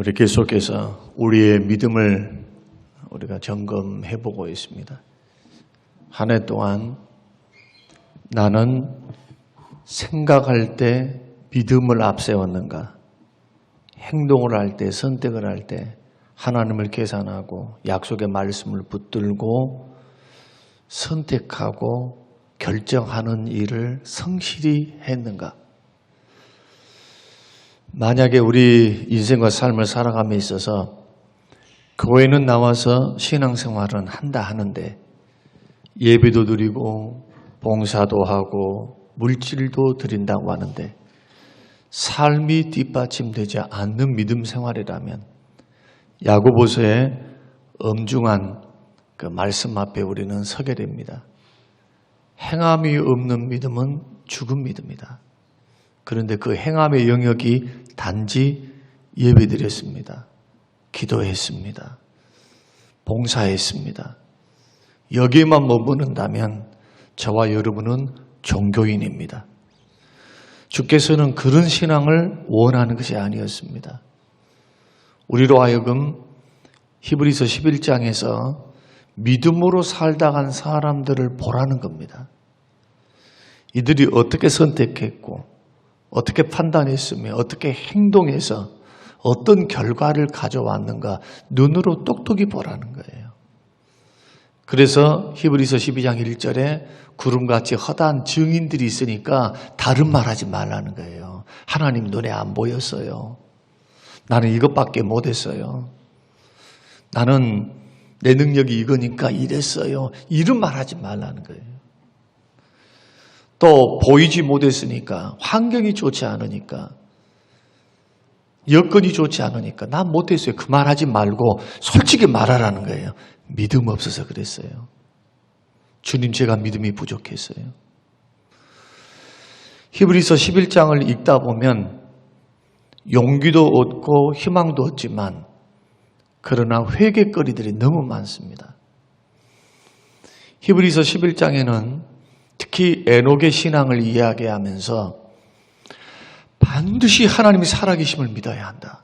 우리 계속해서 우리의 믿음을 우리가 점검해 보고 있습니다. 한 해 동안 나는 생각할 때 믿음을 앞세웠는가, 행동을 할 때, 선택을 할 때 하나님을 계산하고 약속의 말씀을 붙들고 선택하고 결정하는 일을 성실히 했는가? 만약에 우리 인생과 삶을 살아감에 있어서 교회는 나와서 신앙생활은 한다 하는데 예배도 드리고 봉사도 하고 물질도 드린다고 하는데 삶이 뒷받침되지 않는 믿음 생활이라면 야고보서의 엄중한 그 말씀 앞에 우리는 서게 됩니다. 행함이 없는 믿음은 죽은 믿음이다. 그런데 그 행함의 영역이 단지 예배드렸습니다. 기도했습니다. 봉사했습니다. 여기에만 머무른다면 저와 여러분은 종교인입니다. 주께서는 그런 신앙을 원하는 것이 아니었습니다. 우리로 하여금 히브리서 11장에서 믿음으로 살다 간 사람들을 보라는 겁니다. 이들이 어떻게 선택했고 어떻게 판단했으며 어떻게 행동해서 어떤 결과를 가져왔는가 눈으로 똑똑히 보라는 거예요. 그래서 히브리서 12장 1절에 구름같이 허다한 증인들이 있으니까 다른 말하지 말라는 거예요. 하나님 눈에 안 보였어요. 나는 이것밖에 못했어요. 나는 내 능력이 이거니까 이랬어요. 이런 말하지 말라는 거예요. 또 보이지 못했으니까, 환경이 좋지 않으니까, 여건이 좋지 않으니까 난 못했어요. 그 말하지 말고 솔직히 말하라는 거예요. 믿음 없어서 그랬어요. 주님, 제가 믿음이 부족했어요. 히브리서 11장을 읽다 보면 용기도 얻고 희망도 얻지만 그러나 회개거리들이 너무 많습니다. 히브리서 11장에는 특히 에녹의 신앙을 이야기하면서 반드시 하나님이 살아계심을 믿어야 한다.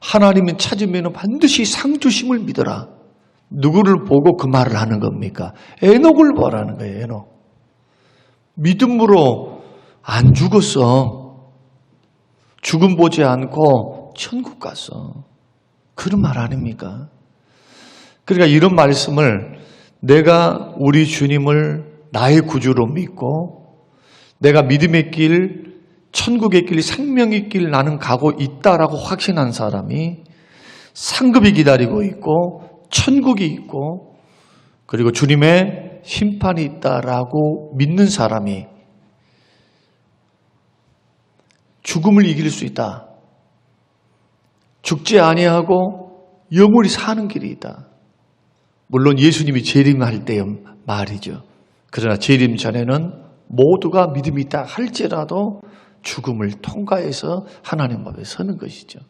하나님은 찾으면 반드시 상 주심을 믿어라. 누구를 보고 그 말을 하는 겁니까? 에녹을 보라는 거예요. 에녹. 믿음으로 안 죽었어. 죽음 보지 않고 천국 갔어. 그런 말 아닙니까? 그러니까 이런 말씀을 내가 우리 주님을 나의 구주로 믿고 내가 믿음의 길, 천국의 길, 생명의 길 나는 가고 있다라고 확신한 사람이 상급이 기다리고 있고 천국이 있고 그리고 주님의 심판이 있다라고 믿는 사람이 죽음을 이길 수 있다. 죽지 아니하고 영원히 사는 길이 있다. 물론 예수님이 재림할 때의 말이죠. 그러나 재림 전에는 모두가 믿음이 있다 할지라도 죽음을 통과해서 하나님 앞에 서는 것이죠.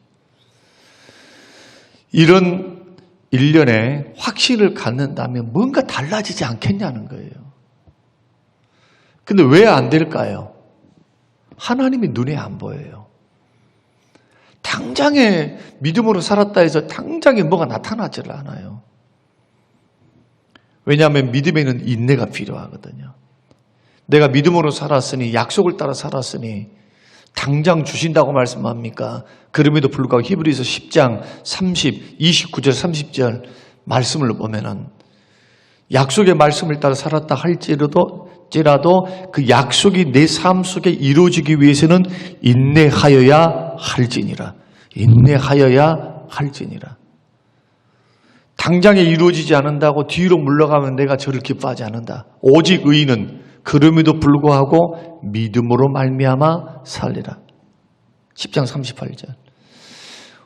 이런 일련의 확신을 갖는다면 뭔가 달라지지 않겠냐는 거예요. 근데 왜 안 될까요? 하나님이 눈에 안 보여요. 당장에 믿음으로 살았다 해서 당장에 뭐가 나타나질 않아요. 왜냐하면 믿음에는 인내가 필요하거든요. 내가 믿음으로 살았으니 약속을 따라 살았으니 당장 주신다고 말씀합니까? 그럼에도 불구하고 히브리서 10장 30, 29절 30절 말씀을 보면은 약속의 말씀을 따라 살았다 할지라도 그 약속이 내 삶 속에 이루어지기 위해서는 인내하여야 할지니라. 인내하여야 할지니라. 당장에 이루어지지 않는다고 뒤로 물러가면 내가 저를 기뻐하지 않는다. 오직 의인은 그럼에도 불구하고 믿음으로 말미암아 살리라. 10장 38절.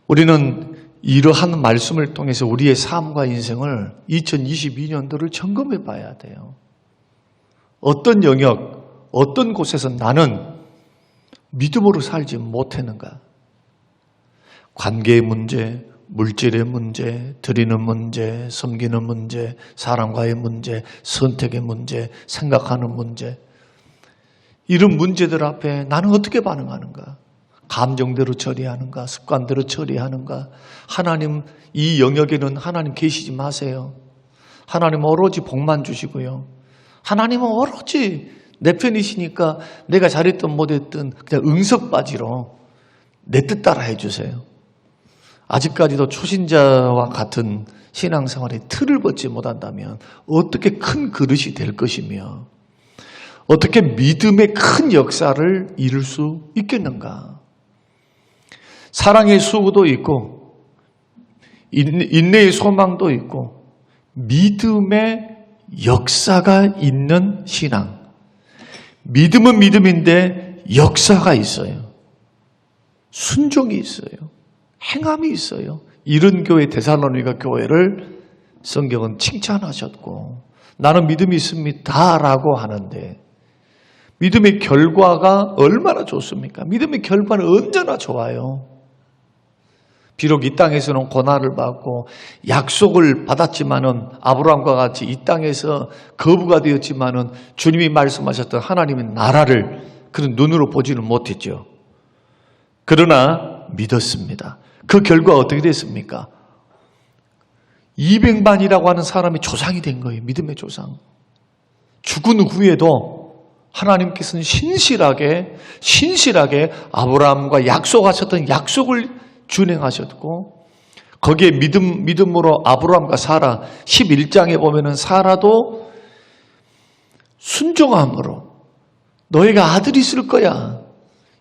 우리는 이러한 말씀을 통해서 우리의 삶과 인생을 2022년도를 점검해 봐야 돼요. 어떤 영역, 어떤 곳에서 나는 믿음으로 살지 못했는가? 관계의 문제, 물질의 문제, 드리는 문제, 섬기는 문제, 사람과의 문제, 선택의 문제, 생각하는 문제. 이런 문제들 앞에 나는 어떻게 반응하는가? 감정대로 처리하는가, 습관대로 처리하는가. 하나님, 이 영역에는 하나님 계시지 마세요. 하나님 오로지 복만 주시고요. 하나님은 오로지 내 편이시니까 내가 잘했든 못했든 그냥 응석바지로 내 뜻 따라 해주세요. 아직까지도 초신자와 같은 신앙생활의 틀을 벗지 못한다면 어떻게 큰 그릇이 될 것이며 어떻게 믿음의 큰 역사를 이룰 수 있겠는가. 사랑의 수고도 있고 인내의 소망도 있고 믿음의 역사가 있는 신앙. 믿음은 믿음인데 역사가 있어요. 순종이 있어요. 행함이 있어요. 이런 교회 데살로니가 교회를 성경은 칭찬하셨고 나는 믿음이 있습니다 라고 하는데 믿음의 결과가 얼마나 좋습니까? 믿음의 결과는 언제나 좋아요. 비록 이 땅에서는 고난을 받고 약속을 받았지만은 아브라함과 같이 이 땅에서 거부가 되었지만은 주님이 말씀하셨던 하나님의 나라를 그런 눈으로 보지는 못했죠. 그러나 믿었습니다. 그 결과 어떻게 됐습니까? 200만이라고 하는 사람이 조상이 된 거예요. 믿음의 조상. 죽은 후에도 하나님께서는 신실하게 아브라함과 약속하셨던 약속을 준행하셨고 거기에 믿음으로 아브라함과 사라 11장에 보면은 사라도 순종함으로 너희가 아들이 있을 거야.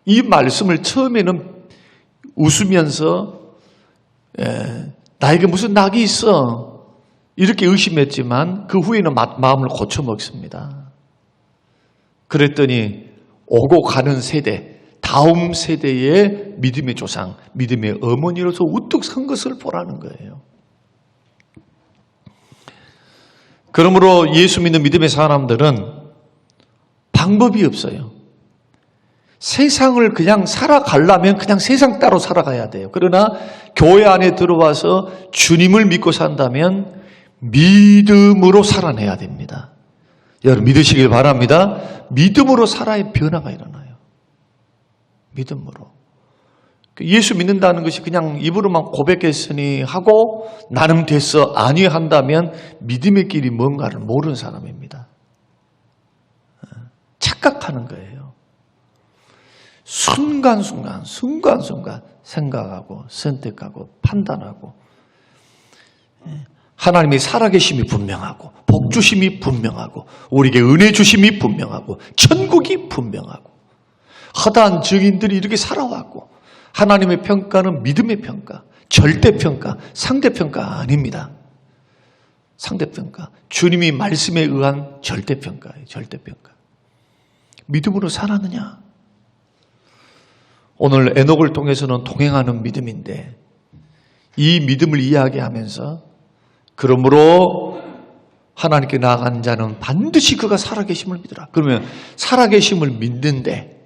이 말씀을 처음에는 웃으면서 나에게 무슨 낙이 있어 이렇게 의심했지만 그 후에는 마음을 고쳐먹습니다. 그랬더니 오고 가는 세대 다음 세대의 믿음의 조상, 믿음의 어머니로서 우뚝 선 것을 보라는 거예요. 그러므로 예수 믿는 믿음의 사람들은 방법이 없어요. 세상을 그냥 살아가려면 그냥 세상 따로 살아가야 돼요. 그러나 교회 안에 들어와서 주님을 믿고 산다면 믿음으로 살아내야 됩니다. 여러분 믿으시길 바랍니다. 믿음으로 살아야 변화가 일어나요. 믿음으로. 예수 믿는다는 것이 그냥 입으로만 고백했으니 하고 나는 됐어 아니 한다면 믿음의 길이 뭔가를 모르는 사람입니다. 착각하는 거예요. 순간순간 생각하고 선택하고 판단하고 하나님의 살아계심이 분명하고 복주심이 분명하고 우리에게 은혜 주심이 분명하고 천국이 분명하고 허다한 증인들이 이렇게 살아왔고 하나님의 평가는 믿음의 평가, 절대평가, 상대평가 아닙니다. 상대평가. 주님이 말씀에 의한 절대평가예요. 절대평가. 믿음으로 살았느냐? 오늘 에녹을 통해서는 동행하는 믿음인데 이 믿음을 이야기하면서 그러므로 하나님께 나아간 자는 반드시 그가 살아계심을 믿으라. 그러면 살아계심을 믿는데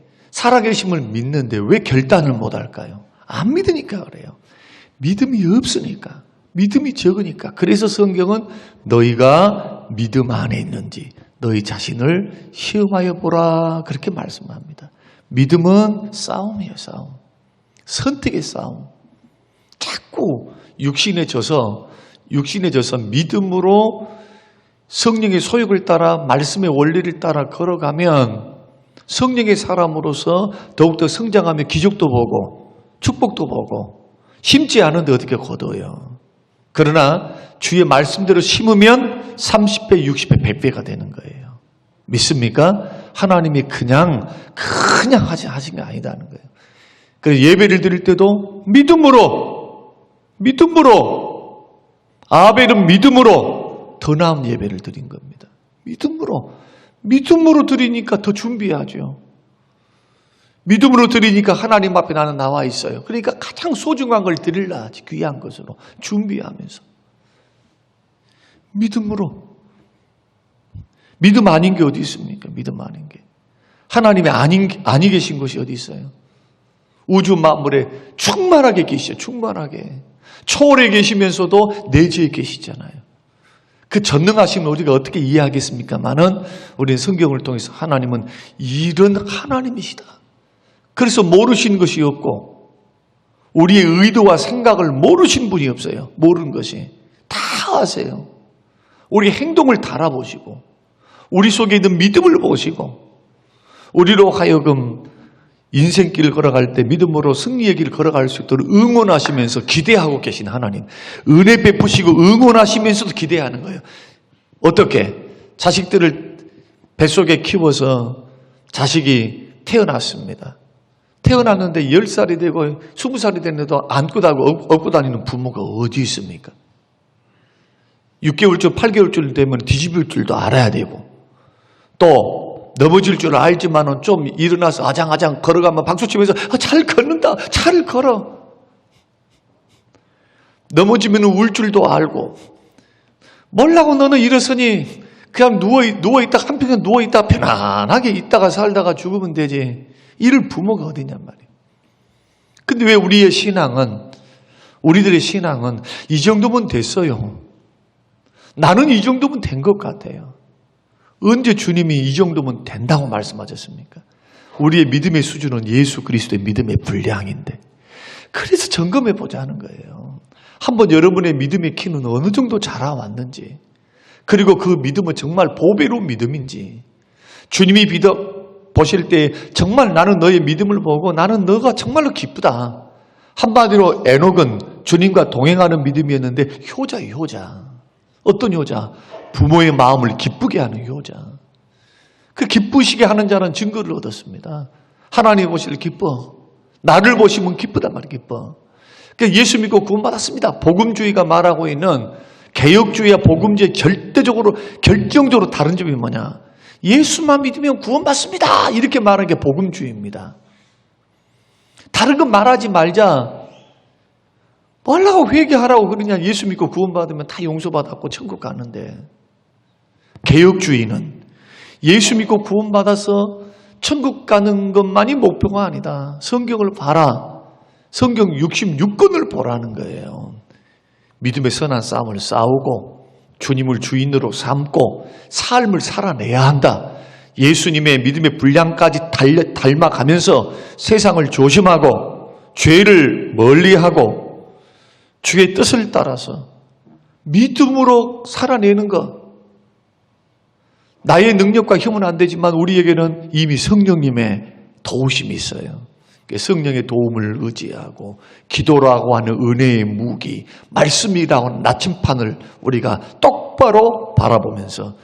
왜 결단을 못할까요? 안 믿으니까 그래요. 믿음이 없으니까. 믿음이 적으니까. 그래서 성경은 너희가 믿음 안에 있는지 너희 자신을 시험하여 보라 그렇게 말씀합니다. 믿음은 싸움이에요. 싸움. 선택의 싸움. 자꾸 육신에 져서 믿음으로 성령의 소욕을 따라 말씀의 원리를 따라 걸어가면 성령의 사람으로서 더욱더 성장하며 기적도 보고 축복도 보고 심지 않은데 어떻게 거둬요. 그러나 주의 말씀대로 심으면 30배, 60배, 100배가 되는 거예요. 믿습니까? 하나님이 그냥 하신 게 아니다는 거예요. 그래서 예배를 드릴 때도 믿음으로 아벨은 믿음으로 더 나은 예배를 드린 겁니다. 믿음으로 드리니까 더 준비하죠. 믿음으로 드리니까 하나님 앞에 나는 나와 있어요. 그러니까 가장 소중한 걸 드릴라 하지. 귀한 것으로 준비하면서. 믿음으로. 믿음 아닌 게 어디 있습니까? 믿음 아닌 게. 하나님이 아니 계신 것이 어디 있어요? 우주 만물에 충만하게 계시죠. 충만하게. 초월해 계시면서도 내주에 계시잖아요. 그 전능하심을 우리가 어떻게 이해하겠습니까만은 우리는 성경을 통해서 하나님은 이런 하나님이시다. 그래서 모르신 것이 없고 우리의 의도와 생각을 모르신 분이 없어요. 모르는 것이. 다 아세요. 우리 행동을 달아보시고 우리 속에 있는 믿음을 보시고 우리로 하여금 인생길을 걸어갈 때 믿음으로 승리의 길을 걸어갈 수 있도록 응원하시면서 기대하고 계신 하나님. 은혜 베푸시고 응원하시면서도 기대하는 거예요. 어떻게? 자식들을 뱃속에 키워서 자식이 태어났습니다. 태어났는데 10살이 되고 20살이 됐는데도 안고 다니고 업고 다니는 부모가 어디 있습니까? 6개월쯤 8개월쯤 되면 뒤집을 줄도 알아야 되고 또 넘어질 줄 알지만은 좀 일어나서 아장아장 걸어가면 박수치면서 잘 걷는다. 잘 걸어. 넘어지면 울 줄도 알고 뭐라고 너는 일어서니 그냥 누워있다 한평생 누워있다 편안하게 있다가 살다가 죽으면 되지. 이럴 부모가 어디냔 말이에요. 근데 왜 우리들의 신앙은 이 정도면 됐어요. 나는 이 정도면 된 것 같아요. 언제 주님이 이 정도면 된다고 말씀하셨습니까? 우리의 믿음의 수준은 예수 그리스도의 믿음의 분량인데 그래서 점검해 보자는 거예요. 한번 여러분의 믿음의 키는 어느 정도 자라왔는지 그리고 그 믿음은 정말 보배로운 믿음인지 주님이 보실 때 정말 나는 너의 믿음을 보고 나는 너가 정말로 기쁘다. 한마디로 에녹은 주님과 동행하는 믿음이었는데 효자예요. 효자. 어떤 효자? 부모의 마음을 기쁘게 하는 효자. 그 기쁘시게 하는 자는 증거를 얻었습니다. 하나님 보시길 기뻐. 나를 보시면 기쁘단 말이에요. 기뻐. 그러니까 예수 믿고 구원받았습니다. 복음주의가 말하고 있는 개혁주의와 복음주의 결정적으로 다른 점이 뭐냐? 예수만 믿으면 구원받습니다. 이렇게 말하는 게 복음주의입니다. 다른 건 말하지 말자. 뭐하려고 회개하라고 그러냐. 예수 믿고 구원받으면 다 용서받았고 천국 가는데. 개혁주의는 예수 믿고 구원받아서 천국 가는 것만이 목표가 아니다. 성경을 봐라. 성경 66권을 보라는 거예요. 믿음의 선한 싸움을 싸우고 주님을 주인으로 삼고 삶을 살아내야 한다. 예수님의 믿음의 분량까지 닮아가면서 세상을 조심하고 죄를 멀리하고 주의 뜻을 따라서 믿음으로 살아내는 것. 나의 능력과 힘은 안 되지만 우리에게는 이미 성령님의 도우심이 있어요. 성령의 도움을 의지하고 기도라고 하는 은혜의 무기, 말씀이라고 하는 나침판을 우리가 똑바로 바라보면서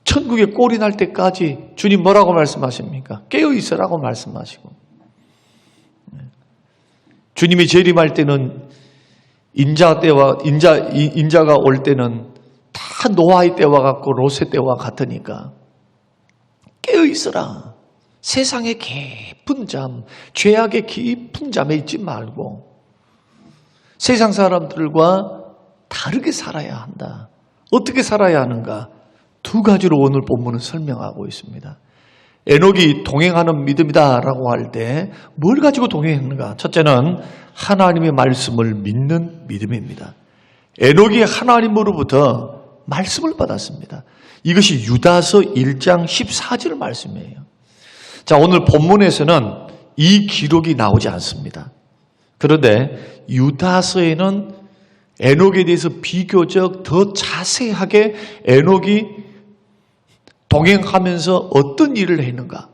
천국에 꼴이 날 때까지 주님 뭐라고 말씀하십니까? 깨어있으라고 말씀하시고 주님이 재림할 때는 인자가 올 때는 다 노아의 때와 같고 롯의 때와 같으니까 깨어있으라. 세상의 깊은 잠, 죄악의 깊은 잠에 있지 말고 세상 사람들과 다르게 살아야 한다. 어떻게 살아야 하는가? 두 가지로 오늘 본문은 설명하고 있습니다. 에녹이 동행하는 믿음이다라고 할 때 뭘 가지고 동행했는가? 첫째는 하나님의 말씀을 믿는 믿음입니다. 에녹이 하나님으로부터 말씀을 받았습니다. 이것이 유다서 1장 14절 말씀이에요. 자, 오늘 본문에서는 이 기록이 나오지 않습니다. 그런데 유다서에는 에녹에 대해서 비교적 더 자세하게 에녹이 동행하면서 어떤 일을 했는가?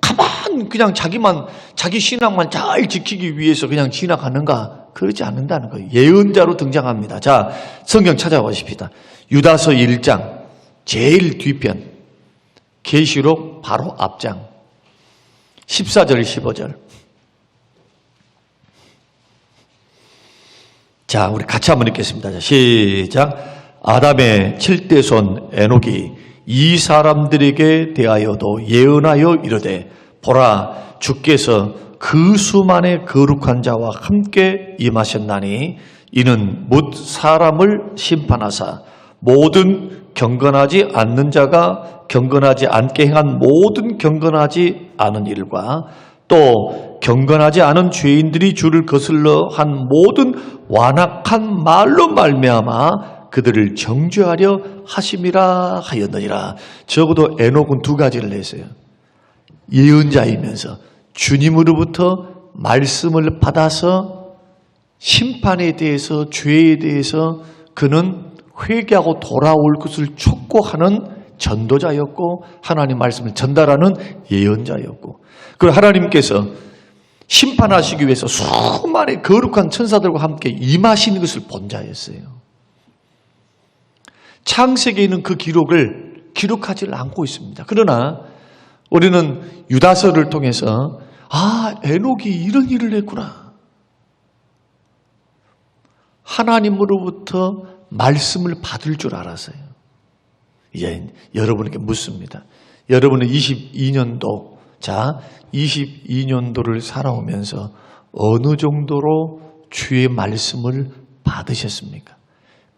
가만 그냥 자기 신앙만 잘 지키기 위해서 그냥 지나가는가? 그러지 않는다는 거예요. 예언자로 등장합니다. 자, 성경 찾아보십시다. 유다서 1장 제일 뒤편, 계시록 바로 앞장 14절 15절. 자, 우리 같이 한번 읽겠습니다. 자, 시작. 아담의 7대 손 에녹이 이 사람들에게 대하여도 예언하여 이르되 보라 주께서 그 수만의 거룩한 자와 함께 임하셨나니 이는 뭇 사람을 심판하사 모든 경건하지 않는 자가 경건하지 않게 행한 모든 경건하지 않은 일과 또 경건하지 않은 죄인들이 주를 거슬러 한 모든 완악한 말로 말미암아 그들을 정죄하려 하심이라 하였느니라. 적어도 에녹은 두 가지를 했어요. 예언자이면서 주님으로부터 말씀을 받아서 심판에 대해서 죄에 대해서 그는 회개하고 돌아올 것을 촉구하는 전도자였고 하나님 말씀을 전달하는 예언자였고 그리고 하나님께서 심판하시기 위해서 수많은 거룩한 천사들과 함께 임하시는 것을 본 자였어요. 창세기에는 그 기록을 기록하지 않고 있습니다. 그러나 우리는 유다서를 통해서 에녹이 이런 일을 했구나. 하나님으로부터 말씀을 받을 줄 알았어요. 이제 여러분에게 묻습니다. 여러분은 22년도, 22년도를 살아오면서 어느 정도로 주의 말씀을 받으셨습니까?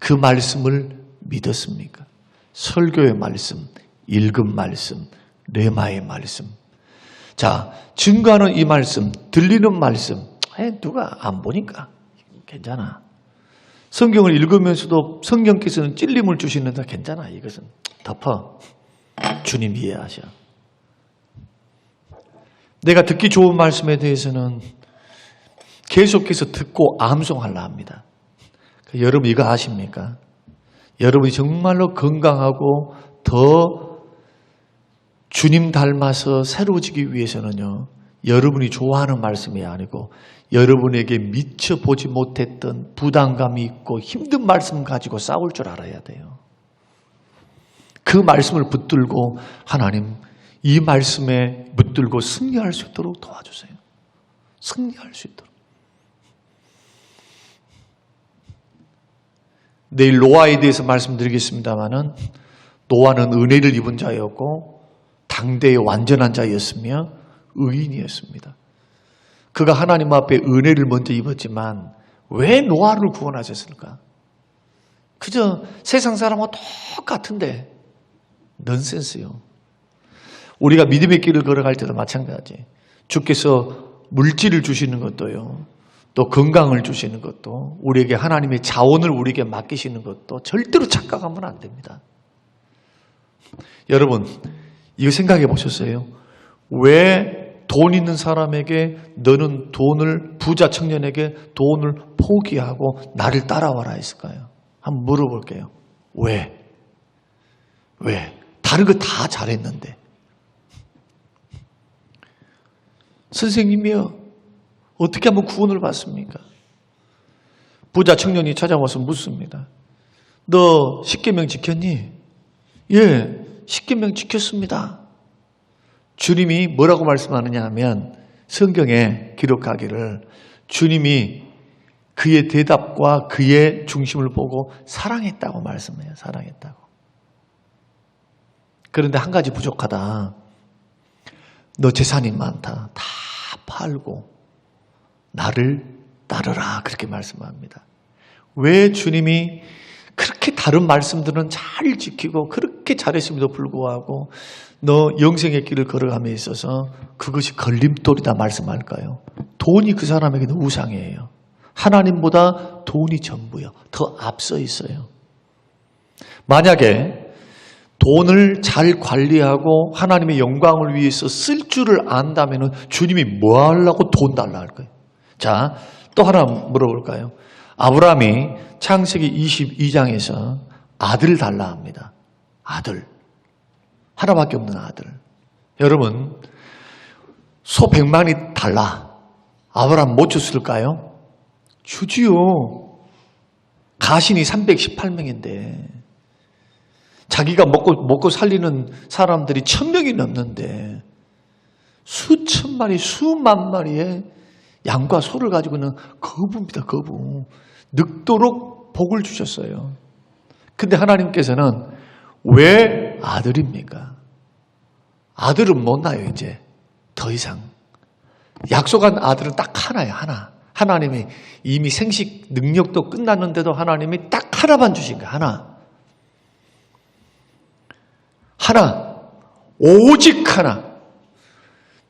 그 말씀을 믿었습니까? 설교의 말씀, 읽은 말씀, 레마의 말씀. 증거하는 이 말씀, 들리는 말씀. 누가 안 보니까 괜찮아. 성경을 읽으면서도 성령께서는 찔림을 주시는데 괜찮아. 이것은 덮어. 주님 이해하셔. 내가 듣기 좋은 말씀에 대해서는 계속해서 듣고 암송하려 합니다. 여러분 이거 아십니까? 여러분이 정말로 건강하고 더 주님 닮아서 새로워지기 위해서는요. 여러분이 좋아하는 말씀이 아니고 여러분에게 미처 보지 못했던 부담감이 있고 힘든 말씀 가지고 싸울 줄 알아야 돼요. 그 말씀을 붙들고 하나님 이 말씀에 붙들고 승리할 수 있도록 도와주세요. 승리할 수 있도록. 내일 노아에 대해서 말씀드리겠습니다마는 노아는 은혜를 입은 자였고 당대의 완전한 자였으며 의인이었습니다. 그가 하나님 앞에 은혜를 먼저 입었지만 왜 노아를 구원하셨을까? 그저 세상 사람하고 똑같은데 넌센스요. 우리가 믿음의 길을 걸어갈 때도 마찬가지. 주께서 물질을 주시는 것도요. 또 건강을 주시는 것도 우리에게 하나님의 자원을 우리에게 맡기시는 것도 절대로 착각하면 안 됩니다. 여러분 이거 생각해 보셨어요? 왜 돈 있는 사람에게 너는 부자 청년에게 돈을 포기하고 나를 따라와라 했을까요? 한번 물어볼게요. 왜? 다른 거 다 잘했는데. 선생님이요. 어떻게 하면 구원을 받습니까? 부자 청년이 찾아와서 묻습니다. 너 십계명 지켰니? 예, 십계명 지켰습니다. 주님이 뭐라고 말씀하느냐 하면 성경에 기록하기를 주님이 그의 대답과 그의 중심을 보고 사랑했다고 말씀해요. 사랑했다고. 그런데 한 가지 부족하다. 너 재산이 많다. 다 팔고 나를 따르라. 그렇게 말씀합니다. 왜 주님이 그렇게 다른 말씀들은 잘 지키고 그렇게 잘했음에도 불구하고 너 영생의 길을 걸어감에 있어서 그것이 걸림돌이다 말씀할까요? 돈이 그 사람에게는 우상이에요. 하나님보다 돈이 전부요. 더 앞서 있어요. 만약에 돈을 잘 관리하고 하나님의 영광을 위해서 쓸 줄을 안다면 주님이 뭐 하려고 돈 달라 할까요? 또 하나 물어볼까요? 아브라함이 창세기 22장에서 아들 달라 합니다. 아들. 하나밖에 없는 아들. 여러분, 소 100만이 달라. 아브라함 못 줬을까요? 주지요. 가신이 318명인데 자기가 먹고 살리는 사람들이 1000명이 넘는데 수천 마리, 수만 마리의 양과 소를 가지고는 거부입니다. 거부. 늙도록 복을 주셨어요. 근데 하나님께서는 왜 아들입니까? 아들은 못 나요, 이제. 더 이상. 약속한 아들은 딱 하나예요, 하나. 하나님이 이미 생식 능력도 끝났는데도 하나님이 딱 하나만 주신 거예요, 하나. 하나. 오직 하나.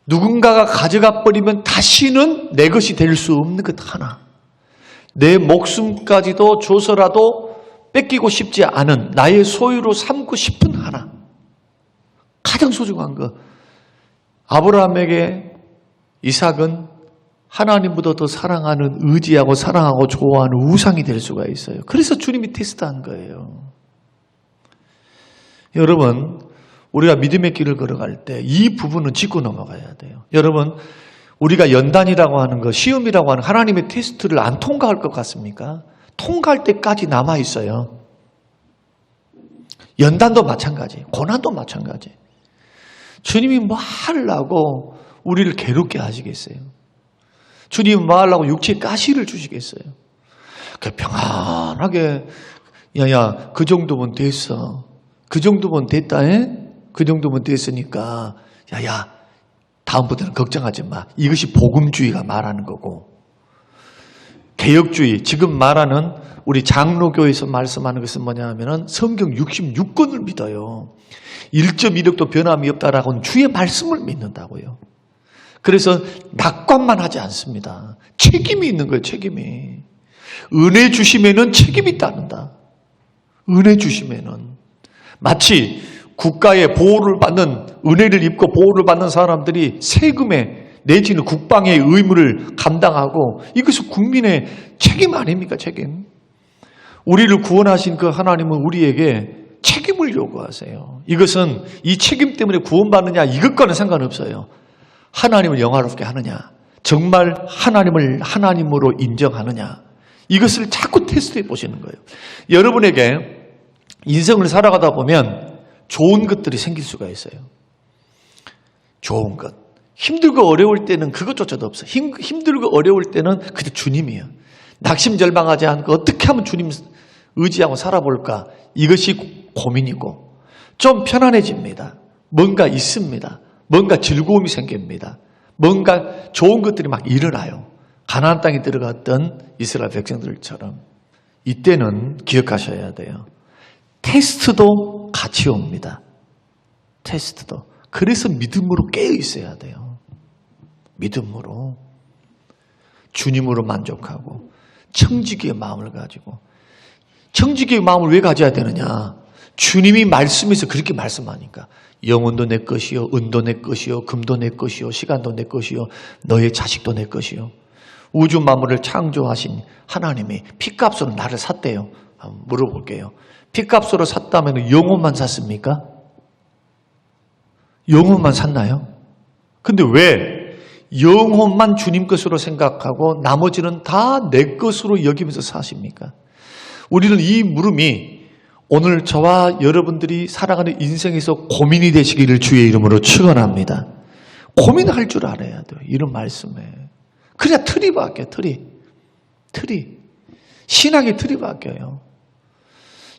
누군가가 가져가 버리면 다시는 내 것이 될 수 없는 것 하나. 내 목숨까지도 줘서라도 뺏기고 싶지 않은 나의 소유로 삼고 싶은 하나. 가장 소중한 거. 아브라함에게 이삭은 하나님보다 더 사랑하는, 의지하고 사랑하고 좋아하는 우상이 될 수가 있어요. 그래서 주님이 테스트한 거예요. 여러분, 우리가 믿음의 길을 걸어갈 때 이 부분은 짚고 넘어가야 돼요. 여러분, 우리가 연단이라고 하는 거, 시험이라고 하는 하나님의 테스트를 안 통과할 것 같습니까? 통과할 때까지 남아 있어요. 연단도 마찬가지, 고난도 마찬가지. 주님이 뭐 하려고 우리를 괴롭게 하시겠어요? 주님이 뭐 하려고 육체에 가시를 주시겠어요? 평안하게, 야야, 그 정도면 됐어. 그 정도면 됐다, 에? 그 정도면 됐으니까, 야야, 다음부터는 걱정하지 마. 이것이 복음주의가 말하는 거고, 개혁주의, 지금 말하는 우리 장로교에서 말씀하는 것은 뭐냐 하면은 성경 66권을 믿어요. 1.1억도 변함이 없다라고는 주의 말씀을 믿는다고요. 그래서 낙관만 하지 않습니다. 책임이 있는 거예요, 책임이. 은혜 주심에는 책임이 따른다. 은혜 주심에는. 마치 국가의 보호를 받는, 은혜를 입고 보호를 받는 사람들이 세금에 내지는 국방의 의무를 감당하고, 이것은 국민의 책임 아닙니까, 책임. 우리를 구원하신 그 하나님은 우리에게 책임을 요구하세요. 이것은 이 책임 때문에 구원받느냐 이것과는 상관없어요. 하나님을 영화롭게 하느냐, 정말 하나님을 하나님으로 인정하느냐, 이것을 자꾸 테스트해 보시는 거예요. 여러분에게 인생을 살아가다 보면 좋은 것들이 생길 수가 있어요. 좋은 것. 힘들고 어려울 때는 그것조차도 없어요. 힘들고 어려울 때는 그때 주님이에요. 낙심절망하지 않고 어떻게 하면 주님 의지하고 살아볼까, 이것이 고민이고, 좀 편안해집니다. 뭔가 있습니다. 뭔가 즐거움이 생깁니다. 뭔가 좋은 것들이 막 일어나요. 가나안 땅에 들어갔던 이스라엘 백성들처럼. 이때는 기억하셔야 돼요. 테스트도 같이 옵니다. 테스트도. 그래서 믿음으로 깨어 있어야 돼요. 믿음으로. 주님으로 만족하고 청지기의 마음을 가지고. 청지기의 마음을 왜 가져야 되느냐? 주님이 말씀에서 그렇게 말씀하니까. 영혼도 내 것이요, 은도 내 것이요, 금도 내 것이요, 시간도 내 것이요, 너의 자식도 내 것이요. 우주 만물을 창조하신 하나님이 피값으로 나를 샀대요. 한번 물어볼게요. 피값으로 샀다면 영혼만 샀습니까? 영혼만 샀나요? 근데 왜 영혼만 주님 것으로 생각하고 나머지는 다 내 것으로 여기면서 사십니까? 우리는 이 물음이 오늘 저와 여러분들이 살아가는 인생에서 고민이 되시기를 주의 이름으로 축원합니다. 고민할 줄 알아야 돼요. 이런 말씀에. 그래야 틀이 바뀌어요. 틀이. 신앙의 틀이 바뀌어요.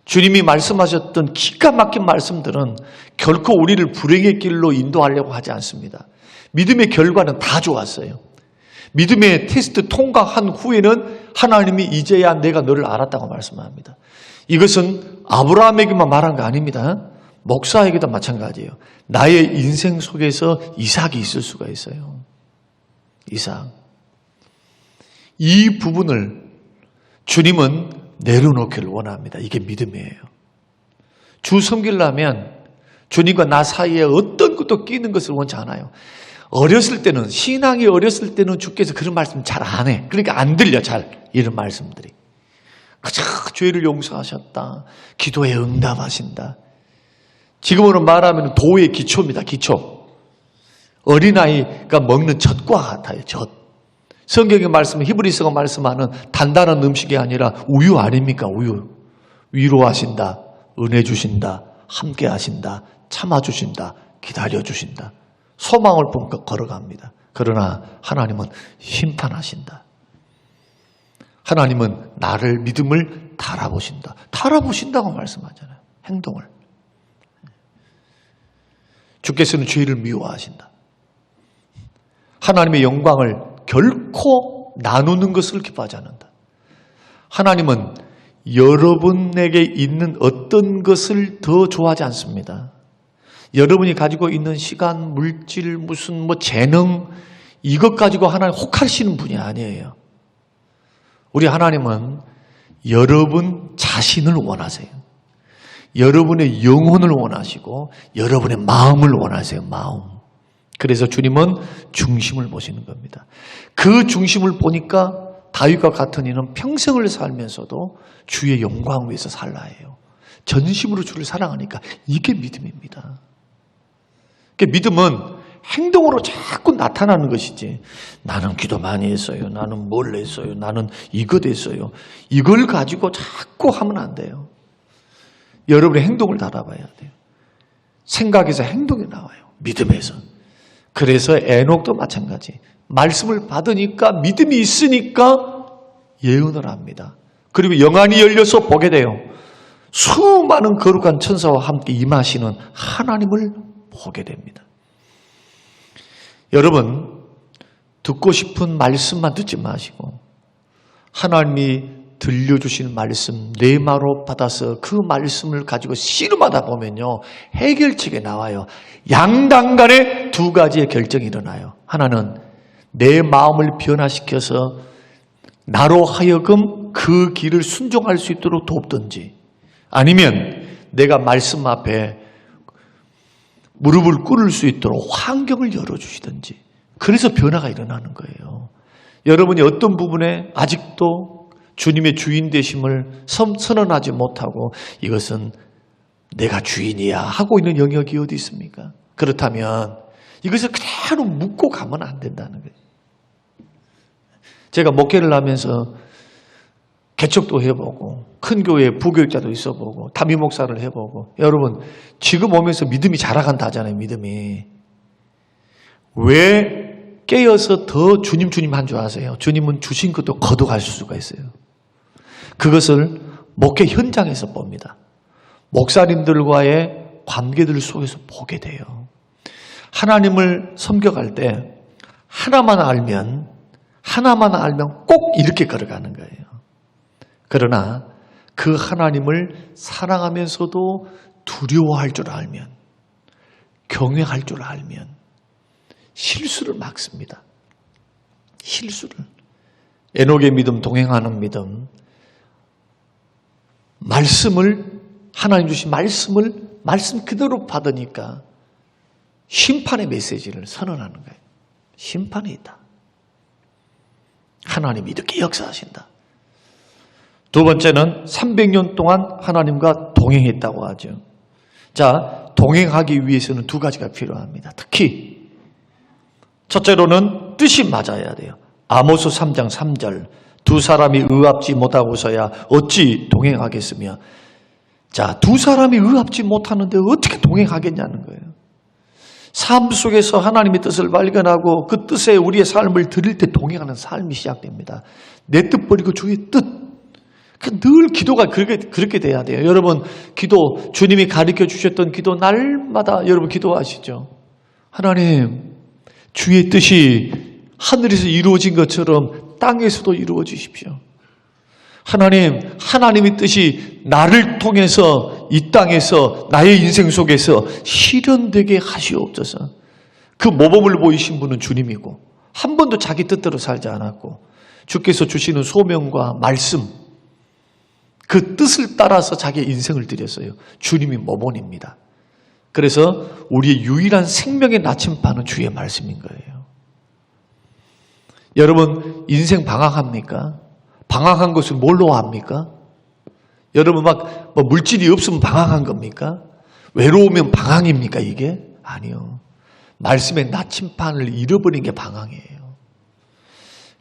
주님이 말씀하셨던 기가 막힌 말씀들은 결코 우리를 불행의 길로 인도하려고 하지 않습니다. 믿음의 결과는 다 좋았어요. 믿음의 테스트 통과한 후에는 하나님이 이제야 내가 너를 알았다고 말씀합니다. 이것은 아브라함에게만 말한 거 아닙니다. 목사에게도 마찬가지예요. 나의 인생 속에서 이삭이 있을 수가 있어요. 이삭. 이 부분을 주님은 내려놓기를 원합니다. 이게 믿음이에요. 주 섬기려면 주님과 나 사이에 어떤 것도 끼는 것을 원치 않아요. 어렸을 때는, 신앙이 어렸을 때는 주께서 그런 말씀 잘 안 해. 그러니까 안 들려, 잘. 이런 말씀들이. 그저 죄를 용서하셨다. 기도에 응답하신다. 지금으로 말하면 도의 기초입니다. 기초. 어린아이가 먹는 젖과 같아요. 젖. 성경의 말씀은 히브리서가 말씀하는 단단한 음식이 아니라 우유 아닙니까? 우유. 위로하신다. 은혜 주신다. 함께 하신다. 참아주신다. 기다려주신다. 소망을 품고 걸어갑니다. 그러나 하나님은 심판하신다. 하나님은 나를 믿음을 달아보신다. 달아보신다고 말씀하잖아요. 행동을. 주께서는 죄를 미워하신다. 하나님의 영광을 결코 나누는 것을 기뻐하지 않는다. 하나님은 여러분에게 있는 어떤 것을 더 좋아하지 않습니다. 여러분이 가지고 있는 시간, 물질, 무슨 재능, 이것 가지고 하나님 혹하시는 분이 아니에요. 우리 하나님은 여러분 자신을 원하세요. 여러분의 영혼을 원하시고 여러분의 마음을 원하세요. 마음. 그래서 주님은 중심을 보시는 겁니다. 그 중심을 보니까 다윗과 같은 이는 평생을 살면서도 주의 영광을 위해서 살라 해요. 전심으로 주를 사랑하니까 이게 믿음입니다. 그러니까 믿음은 행동으로 자꾸 나타나는 것이지, 나는 기도 많이 했어요, 나는 뭘 했어요, 나는 이것 했어요, 이걸 가지고 자꾸 하면 안 돼요. 여러분의 행동을 달아봐야 돼요. 생각에서 행동이 나와요. 믿음에서. 그래서 에녹도 마찬가지. 말씀을 받으니까 믿음이 있으니까 예언을 합니다. 그리고 영안이 열려서 보게 돼요. 수많은 거룩한 천사와 함께 임하시는 하나님을 보게 됩니다. 여러분, 듣고 싶은 말씀만 듣지 마시고 하나님이 들려주신 말씀 뇌마로 받아서 그 말씀을 가지고 씨름하다 보면요, 해결책에 나와요. 양당 간에 두 가지의 결정이 일어나요. 하나는 내 마음을 변화시켜서 나로 하여금 그 길을 순종할 수 있도록 돕든지, 아니면 내가 말씀 앞에 무릎을 꿇을 수 있도록 환경을 열어주시든지. 그래서 변화가 일어나는 거예요. 여러분이 어떤 부분에 아직도 주님의 주인 되심을 선언하지 못하고 이것은 내가 주인이야 하고 있는 영역이 어디 있습니까? 그렇다면 이것을 그대로 묻고 가면 안 된다는 거예요. 제가 목회를 하면서 개척도 해보고 큰 교회 부교육자도 있어보고 담임 목사를 해보고, 여러분 지금 오면서 믿음이 자라간다 하잖아요. 믿음이 왜 깨어서 더 주님 한 줄 아세요? 주님은 주신 것도 거둬갈 수가 있어요. 그것을 목회 현장에서 봅니다. 목사님들과의 관계들 속에서 보게 돼요. 하나님을 섬겨갈 때 하나만 알면 꼭 이렇게 걸어가는 거예요. 그러나 그 하나님을 사랑하면서도 두려워할 줄 알면, 경외할 줄 알면 실수를 막습니다. 실수를. 에녹의 믿음, 동행하는 믿음, 말씀을, 하나님 주신 말씀 그대로 받으니까 심판의 메시지를 선언하는 거예요. 심판이 있다. 하나님이 이렇게 역사하신다. 두 번째는 300년 동안 하나님과 동행했다고 하죠. 자, 동행하기 위해서는 두 가지가 필요합니다. 특히 첫째로는 뜻이 맞아야 돼요. 아모스 3장 3절, 두 사람이 의합지 못하고서야 어찌 동행하겠으며. 자, 두 사람이 의합지 못하는데 어떻게 동행하겠냐는 거예요. 삶 속에서 하나님의 뜻을 발견하고 그 뜻에 우리의 삶을 드릴 때 동행하는 삶이 시작됩니다. 내 뜻 버리고 주의 뜻. 늘 기도가 그렇게 돼야 돼요. 여러분, 기도, 주님이 가르쳐 주셨던 기도 날마다 여러분 기도하시죠. 하나님, 주의 뜻이 하늘에서 이루어진 것처럼 땅에서도 이루어 주십시오. 하나님, 하나님의 뜻이 나를 통해서 이 땅에서 나의 인생 속에서 실현되게 하시옵소서. 그 모범을 보이신 분은 주님이고 한 번도 자기 뜻대로 살지 않았고 주께서 주시는 소명과 말씀, 그 뜻을 따라서 자기의 인생을 드렸어요. 주님이 모범입니다. 그래서 우리의 유일한 생명의 나침반은 주의 말씀인 거예요. 여러분, 인생 방황합니까? 방황한 것을 뭘로 합니까? 여러분 막 물질이 없으면 방황한 겁니까? 외로우면 방황입니까 이게? 아니요. 말씀의 나침반을 잃어버린 게 방황이에요.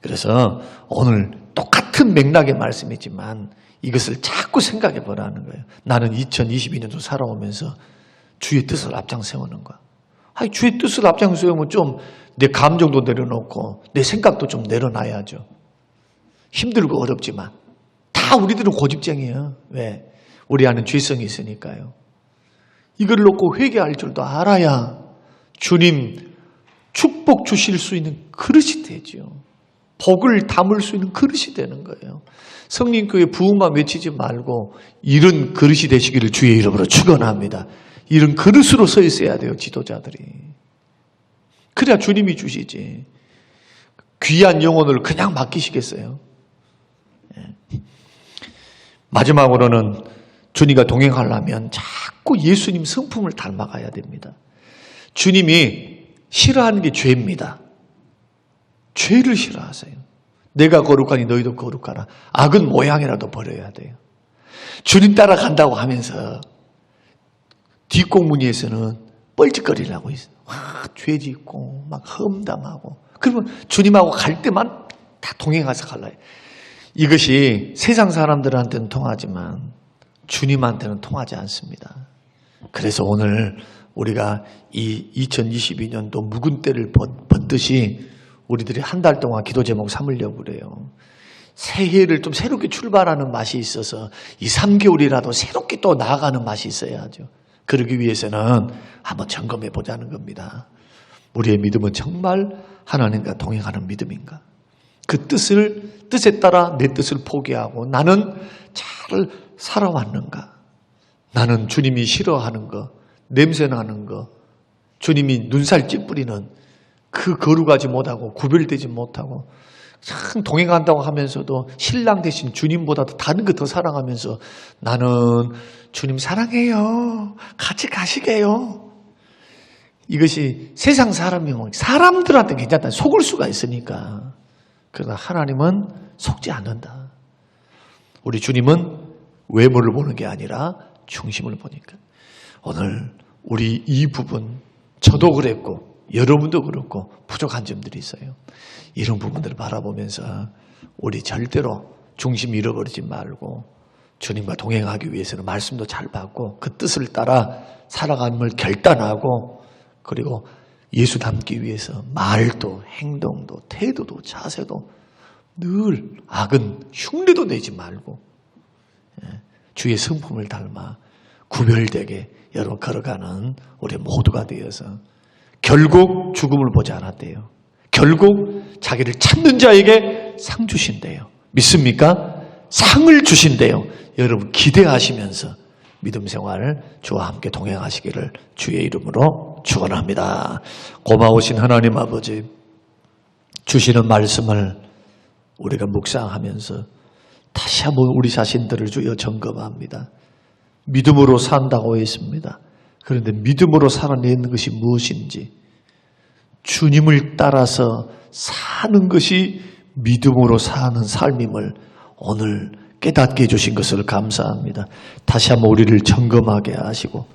그래서 오늘 똑같은 맥락의 말씀이지만 이것을 자꾸 생각해 보라는 거예요. 나는 2022년도 살아오면서 주의 뜻을 앞장 세우는 거야. 아니, 주의 뜻을 앞장 세우면 좀 내 감정도 내려놓고 내 생각도 좀 내려놔야죠. 힘들고 어렵지만 다 우리들은 고집쟁이에요. 왜? 우리 안에 죄성이 있으니까요. 이걸 놓고 회개할 줄도 알아야 주님 축복 주실 수 있는 그릇이 되죠. 복을 담을 수 있는 그릇이 되는 거예요. 성령교회 부흥만 외치지 말고 이런 그릇이 되시기를 주의 이름으로 축원합니다. 이런 그릇으로 서 있어야 돼요, 지도자들이. 그래야 주님이 주시지. 귀한 영혼을 그냥 맡기시겠어요? 마지막으로는 주님과 동행하려면 자꾸 예수님 성품을 닮아가야 됩니다. 주님이 싫어하는 게 죄입니다. 죄를 싫어하세요. 내가 거룩하니 너희도 거룩하라. 악은 모양이라도 버려야 돼요. 주님 따라간다고 하면서 뒷공무니에서는 뻘짓거리려고 있어요. 죄 짓고 막 험담하고. 그러면 주님하고 갈 때만 다 동행해서 갈라요. 이것이 세상 사람들한테는 통하지만 주님한테는 통하지 않습니다. 그래서 오늘 우리가 이 2022년도 묵은 때를 벗듯이 우리들이 한 달 동안 기도 제목 삼으려고 그래요. 새해를 좀 새롭게 출발하는 맛이 있어서 2, 3개월이라도 새롭게 또 나아가는 맛이 있어야죠. 그러기 위해서는 한번 점검해 보자는 겁니다. 우리의 믿음은 정말 하나님과 동행하는 믿음인가? 그 뜻에 따라 내 뜻을 포기하고 나는 잘 살아왔는가? 나는 주님이 싫어하는 거, 냄새나는 거, 주님이 눈살 찌푸리는 그 거룩하지 못하고 구별되지 못하고 참 동행한다고 하면서도 신랑 대신 주님보다도 다른 거 더 사랑하면서 나는 주님 사랑해요. 같이 가시게요. 이것이 세상 사람이면 사람들한테 괜찮다. 속을 수가 있으니까. 그러나 하나님은 속지 않는다. 우리 주님은 외모를 보는 게 아니라 중심을 보니까. 오늘 우리 이 부분 저도 그랬고 여러분도 그렇고 부족한 점들이 있어요. 이런 부분들을 바라보면서 우리 절대로 중심 잃어버리지 말고 주님과 동행하기 위해서는 말씀도 잘 받고 그 뜻을 따라 살아감을 결단하고 그리고 예수 닮기 위해서 말도 행동도 태도도 자세도 늘 악은 흉내도 내지 말고 주의 성품을 닮아 구별되게 여러분 걸어가는 우리 모두가 되어서 결국 죽음을 보지 않았대요. 결국 자기를 찾는 자에게 상 주신대요. 믿습니까? 상을 주신대요. 여러분 기대하시면서 믿음 생활을 주와 함께 동행하시기를 주의 이름으로 축원합니다. 고마우신 하나님 아버지 주시는 말씀을 우리가 묵상하면서 다시 한번 우리 자신들을 주여 점검합니다. 믿음으로 산다고 했습니다. 그런데 믿음으로 살아내는 것이 무엇인지 주님을 따라서 사는 것이 믿음으로 사는 삶임을 오늘 깨닫게 해주신 것을 감사합니다. 다시 한번 우리를 점검하게 하시고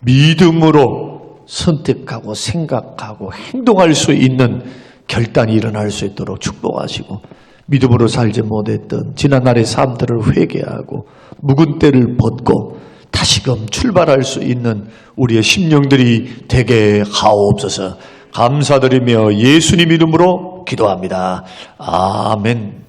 믿음으로 선택하고 생각하고 행동할 수 있는 결단이 일어날 수 있도록 축복하시고 믿음으로 살지 못했던 지난날의 삶들을 회개하고 묵은 때를 벗고 다시금 출발할 수 있는 우리의 심령들이 되게 하옵소서. 감사드리며 예수님 이름으로 기도합니다. 아멘.